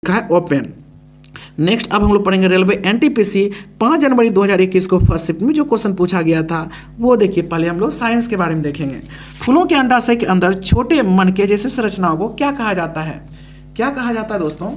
का है open. Next अब हम लोग पढ़ेंगे रेलवे एनटीपीसी 5 जनवरी 2021 को फर्स्ट शिफ्ट में जो क्वेश्चन पूछा गया था वो देखिए। पहले हम लोग साइंस के बारे में देखेंगे। फूलों के अंडाशय के अंदर छोटे मनके जैसे संरचनाओं को क्या कहा जाता है? क्या कहा जाता है दोस्तों?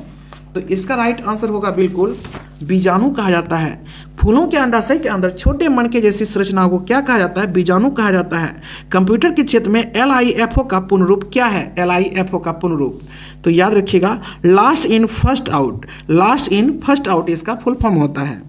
तो इसका राइट आंसर होगा बिल्कुल बीजाणु कहा जाता है। फूलों के अंडाशय के अंदर छोटे मनके जैसी संरचनाओं को क्या कहा जाता है? बीजाणु कहा जाता है। कंप्यूटर के क्षेत्र में LIFO का पूर्ण रूप क्या है? LIFO का पूर्ण रूप तो याद रखिएगा last in first out. Last in first out इसका फुल फॉर्म होता है।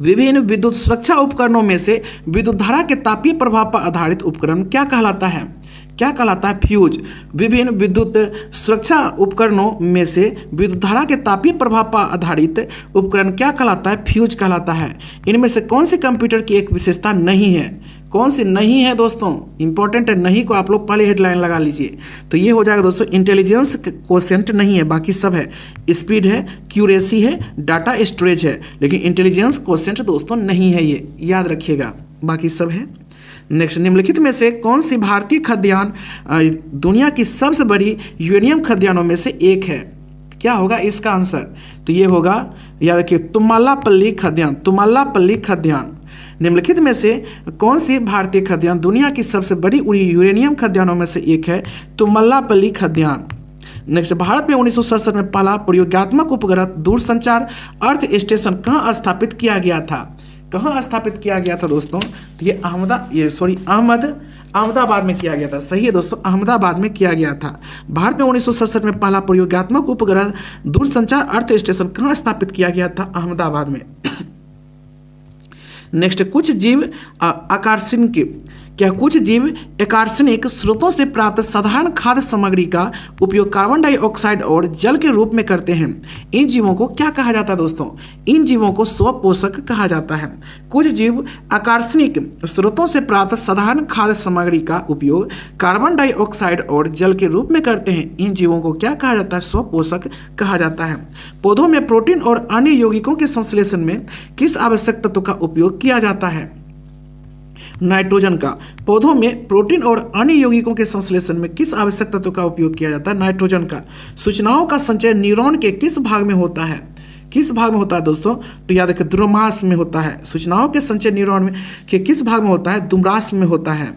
विभिन्न विद्युत सुरक्षा उपकरणों में से विद्युत धारा के तापीय प्रभाव पर आधारित उपकरण क्या कहलाता है? क्या कहलाता है? फ्यूज। विभिन्न विद्युत सुरक्षा उपकरणों में से विद्युत धारा के तापीय प्रभाव पर आधारित उपकरण क्या कहलाता है? फ्यूज कहलाता है। इनमें से कौन सी कंप्यूटर की एक विशेषता नहीं है? कौन सी नहीं है दोस्तों? इंपॉर्टेंट है, नहीं को आप लोग पहले हेडलाइन लगा लीजिए। तो ये हो जाएगा दोस्तों इंटेलिजेंस कोशेंट नहीं है, बाकी सब है। स्पीड है, क्यूरेसी है, डाटा स्टोरेज है, लेकिन इंटेलिजेंस कोशेंट दोस्तों नहीं है, ये याद रखिएगा, बाकी सब है। नेक्स्ट, निम्नलिखित में से कौन सी भारतीय खाद्यान्न दुनिया की सबसे बड़ी यूरेनियम खाद्यान्नों में से एक है? क्या होगा इसका आंसर? तो ये होगा, याद रखिए, तुम्मालापल्ली खाद्यान्न। तुम्मालापल्ली खाद्यान्न निम्नलिखित में से कौन सी भारतीय खाद्यान्न दुनिया की सबसे बड़ी यूरेनियम खाद्यान्नों में से एक है? तुम्मालापल्ली खाद्यान्न। नेक्स्ट, भारत में 1967 में पहला प्रयोगात्मक उपग्रह दूरसंचार अर्थ स्टेशन कहाँ स्थापित किया गया था? कहाँ स्थापित किया गया था दोस्तों? तो ये अहमदाबाद में किया गया था। सही है दोस्तों, अहमदाबाद में किया गया था। भारत में 1967 में पहला प्रयोगात्मक उपग्रह दूरसंचार अर्थ स्टेशन कहाँ स्थापित किया गया था? अहमदाबाद में। नेक्स्ट, कुछ जीव आकर्षणिक स्रोतों से प्राप्त साधारण खाद्य सामग्री का उपयोग कार्बन डाइऑक्साइड और जल के रूप में करते हैं। इन जीवों को क्या कहा जाता है दोस्तों? इन जीवों को स्वपोषक कहा जाता है। कुछ जीव आकर्षणिक स्रोतों से प्राप्त साधारण खाद्य सामग्री का उपयोग कार्बन डाइऑक्साइड और जल के रूप में करते हैं। इन जीवों को क्या कहा जाता है? स्वपोषक कहा जाता है। पौधों में प्रोटीन और अन्य यौगिकों के संश्लेषण में किस आवश्यक तत्व का उपयोग किया जाता है? नाइट्रोजन का। पौधों में प्रोटीन और अन्य यौगिकों के संश्लेषण में किस आवश्यक तत्व का उपयोग किया जाता है? नाइट्रोजन का। सूचनाओं का संचय न्यूरॉन के किस भाग में होता है? किस भाग में होता है दोस्तों? तो याद रखिए दुम्रास में होता है। सूचनाओं के संचय न्यूरॉन में के किस भाग में होता है? दुम्रास में होता है।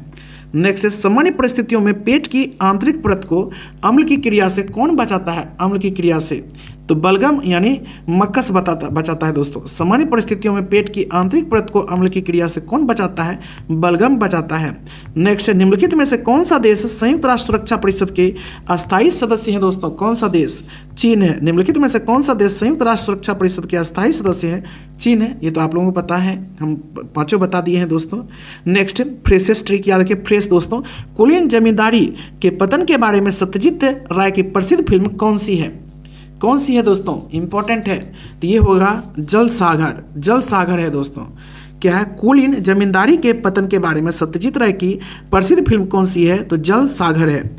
नेक्स्ट, सामान्य परिस्थितियों में पेट की आंतरिक परत को अम्ल की क्रिया से कौन बचाता है? अम्ल की क्रिया से तो बलगम यानी मक्कस बचाता है दोस्तों। सामान्य परिस्थितियों में पेट की आंतरिक परत को अम्ल की क्रिया से कौन बचाता है? बलगम बचाता है। नेक्स्ट, निम्नलिखित में से कौन सा देश संयुक्त राष्ट्र सुरक्षा परिषद के अस्थायी सदस्य है दोस्तों? कौन सा देश? चीन है। निम्नलिखित में से कौन सा देश संयुक्त राष्ट्र सुरक्षा परिषद के अस्थायी सदस्य है? चीन है। ये तो आप लोगों को पता है, हम पांचों बता दिए हैं दोस्तों। नेक्स्ट, फ्रेशेस्ट ट्रिक याद रखिए, फ्रेश दोस्तों। कुलीन जमींदारी के पतन के बारे में सत्यजीत राय की प्रसिद्ध फिल्म कौन सी है? कौन सी है दोस्तों? इंपॉर्टेंट है, तो ये होगा जल सागर। जल सागर है दोस्तों। क्या है? कुलीन जमींदारी के पतन के बारे में सत्यजीत राय की प्रसिद्ध फिल्म कौन सी है? तो जल सागर है।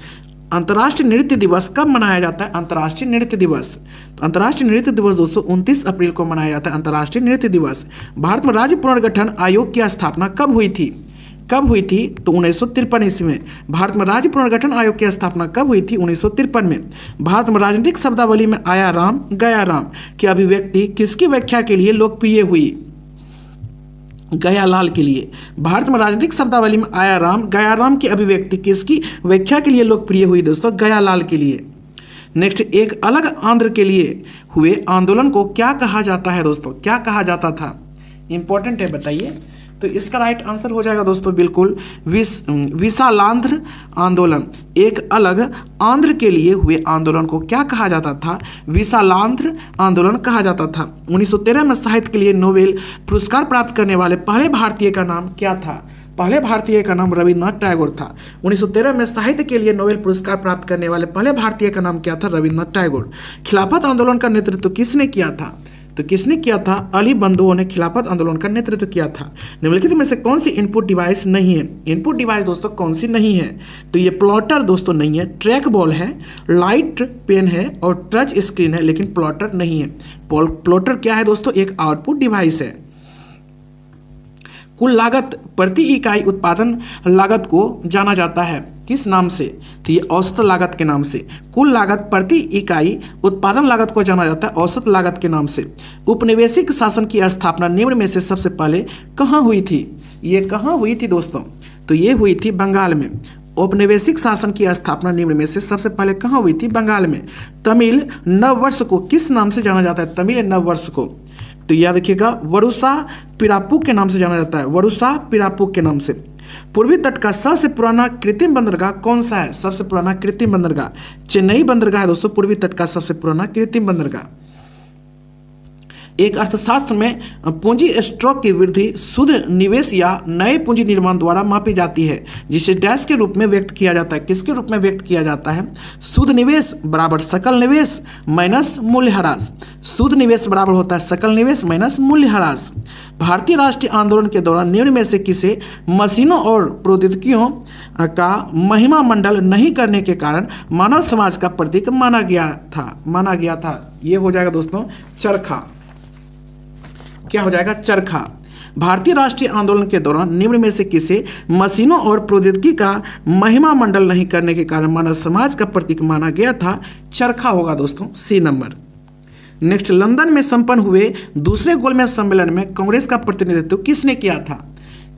अंतर्राष्ट्रीय नृत्य दिवस कब मनाया जाता है? अंतर्राष्ट्रीय नृत्य दिवस। तो अंतर्राष्ट्रीय नृत्य दिवस दोस्तों 29 अप्रैल को मनाया जाता है, अंतर्राष्ट्रीय नृत्य दिवस। भारत में राज्य पुनर्गठन आयोग की स्थापना कब हुई थी? कब हुई थी? तो 1953 ईस्वी में। भारत में राज्य पुनर्गठन आयोग की स्थापना कब हुई थी? 1953 में। भारत में राजनीतिक शब्दावली में आया राम गया राम की अभिव्यक्ति किसकी व्याख्या के लिए लोकप्रिय हुई? गयालाल के लिए। भारत में राजनीतिक शब्दावली में आया राम गया राम की अभिव्यक्ति किसकी व्याख्या के लिए लोकप्रिय हुई दोस्तों? गयालाल के लिए। नेक्स्ट, एक अलग आंध्र के लिए हुए आंदोलन को क्या कहा जाता है दोस्तों? क्या कहा जाता था? इंपॉर्टेंट है, बताइए। तो इसका राइट आंसर हो जाएगा दोस्तों बिल्कुल विशालांध्र आंदोलन। एक अलग आंध्र के लिए हुए आंदोलन को क्या कहा जाता था? विशालांध्र आंदोलन कहा जाता था। 1913 में साहित्य के लिए नोबेल पुरस्कार प्राप्त करने वाले पहले भारतीय का नाम क्या था? पहले भारतीय का नाम रविन्द्रनाथ टैगोर था। 1913 में साहित्य के लिए नोबेल पुरस्कार प्राप्त करने वाले पहले भारतीय का नाम क्या था? रविन्द्रनाथ टैगोर। खिलाफत आंदोलन का नेतृत्व किसने किया था? तो किसने किया था? अली बंधुओं ने खिलाफत आंदोलन का नेतृत्व किया था। निम्नलिखित में से कौन सी इनपुट डिवाइस नहीं है? इनपुट डिवाइस दोस्तों कौन सी नहीं है? तो ये प्लॉटर दोस्तों नहीं है, ट्रैक बॉल है, लाइट पेन है और टच स्क्रीन है, लेकिन प्लॉटर नहीं है। प्लॉटर क्या है दोस्तों? एक आउटपुट डिवाइस है। कुल लागत प्रति इकाई उत्पादन लागत को जाना जाता है। किस नाम से? तो ये औसत लागत के नाम से। कुल लागत प्रति इकाई उत्पादन लागत को जाना जाता है औसत लागत के नाम से। उपनिवेशिक शासन की स्थापना निम्न में से सबसे पहले कहाँ हुई थी? ये कहाँ हुई थी दोस्तों? तो ये हुई थी बंगाल में। औपनिवेशिक शासन की स्थापना निम्न में से सबसे पहले कहाँ हुई थी? बंगाल में। तमिल नववर्ष को किस नाम से जाना जाता है? तमिल नववर्ष को तो याद रखिएगा वरुसा पिरापू के नाम से जाना जाता है, वरुसा पिरापू के नाम से। पूर्वी तट का सबसे पुराना कृत्रिम बंदरगाह कौन सा है? सबसे पुराना कृत्रिम बंदरगाह चेन्नई बंदरगाह है दोस्तों, पूर्वी तट का सबसे पुराना कृत्रिम बंदरगाह। एक अर्थशास्त्र में पूंजी स्टॉक की वृद्धि शुद्ध निवेश या नए पूंजी निर्माण द्वारा मापी जाती है, जिसे डैश के रूप में व्यक्त किया जाता है। किसके रूप में व्यक्त किया जाता है? शुद्ध निवेश बराबर सकल निवेश माइनस मूल्यह्रास। शुद्ध निवेश बराबर होता है सकल निवेश माइनस मूल्यह्रास। भारतीय राष्ट्रीय आंदोलन के दौरान निम्न में से किसे मशीनों और प्रौद्योगिकियों का महिमा मंडल नहीं करने के कारण मानव समाज का प्रतीक माना गया था? ये हो जाएगा दोस्तों चरखा। क्या हो जाएगा? चरखा। भारतीय राष्ट्रीय आंदोलन के दौरान निम्न में से किसे मशीनों और प्रौद्योगिकी का महिमा मंडल नहीं करने के कारण मानव समाज का प्रतीक माना गया था? चरखा होगा दोस्तों, सी नंबर। नेक्स्ट, लंदन में संपन्न हुए दूसरे गोलमेज सम्मेलन में कांग्रेस का प्रतिनिधित्व किसने किया था?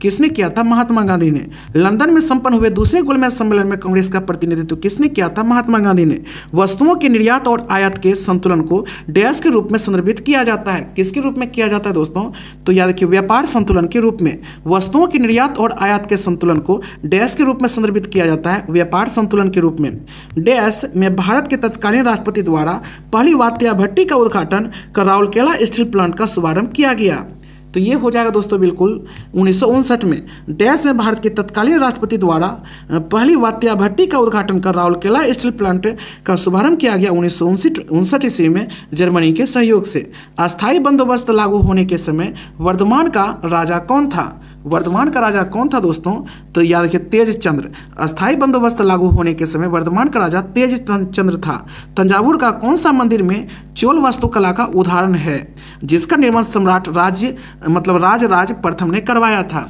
किसने किया था? महात्मा गांधी ने। लंदन में संपन्न हुए दूसरे गोलमेज सम्मेलन में कांग्रेस का प्रतिनिधित्व किसने किया था? महात्मा गांधी ने। वस्तुओं के निर्यात और आयात के संतुलन को डैश के रूप में संदर्भित किया जाता है। किसके रूप में किया जाता है दोस्तों? तो याद रखिए व्यापार संतुलन के रूप में। वस्तुओं के निर्यात और आयात के संतुलन को डैश के रूप में संदर्भित किया जाता है व्यापार संतुलन के रूप में। डैश में भारत के तत्कालीन राष्ट्रपति द्वारा पहली वात्या भट्टी का उद्घाटन कर राउरकेला स्टील प्लांट का शुभारंभ किया गया। तो ये हो जाएगा दोस्तों बिल्कुल 1959 में डैश में भारत के तत्कालीन राष्ट्रपति द्वारा पहली वात्या भट्टी का उद्घाटन कर राउरकेला स्टील प्लांट का शुभारंभ किया गया 1959 ईस्वी में जर्मनी के सहयोग से। अस्थायी बंदोबस्त लागू होने के समय वर्धमान का राजा कौन था? वर्धमान का राजा कौन था दोस्तों? तो याद रखिए तेज चंद्र। अस्थायी बंदोबस्त लागू होने के समय वर्धमान का राजा तेज चंद्र था। तंजावुर का कौन सा मंदिर में चोल वास्तुकला का उदाहरण है जिसका निर्माण सम्राट राज प्रथम ने करवाया था?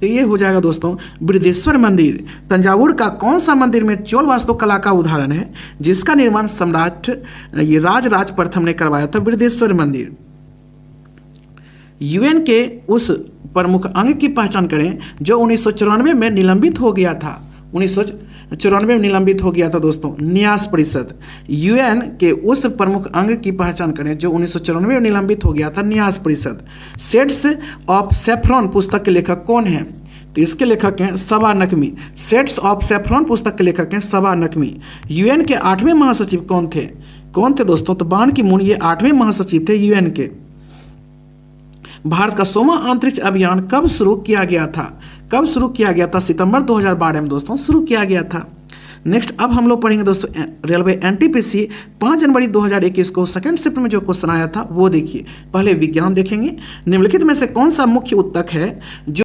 तो ये हो जाएगा दोस्तों बृहदेश्वर मंदिर। तंजावुर का कौन सा मंदिर में चोल वास्तुकला का उदाहरण है जिसका निर्माण सम्राट राज प्रथम ने करवाया था? बृहदेश्वर मंदिर। यूएन के उस प्रमुख अंग की पहचान करें जो 1994 में निलंबित हो गया था। 1994 में निलंबित हो गया था दोस्तों, न्यास परिषद। यूएन के उस प्रमुख अंग की पहचान करें जो 1994 में निलंबित हो गया था, न्यास परिषद। शेड्स ऑफ सैफ्रॉन पुस्तक के लेखक कौन है? तो इसके लेखक हैं सबा नकवी। शेड्स ऑफ सैफ्रॉन पुस्तक के लेखक हैं सबा नकवी। यूएन के 8वें महासचिव कौन थे दोस्तों? तो बान की मून ये 8वें महासचिव थे यूएन के। भारत का 100वां अंतरिक्ष अभियान कब शुरू किया गया था? कब शुरू किया गया था? सितंबर 2012 में दोस्तों शुरू किया गया था। नेक्स्ट अब हम लोग पढ़ेंगे दोस्तों रेलवे एनटीपीसी 5 जनवरी 2021 को सेकंड शिफ्ट में जो क्वेश्चन आया था वो देखिए। पहले विज्ञान देखेंगे। निम्नलिखित में से कौन सा मुख्य उत्तक है जो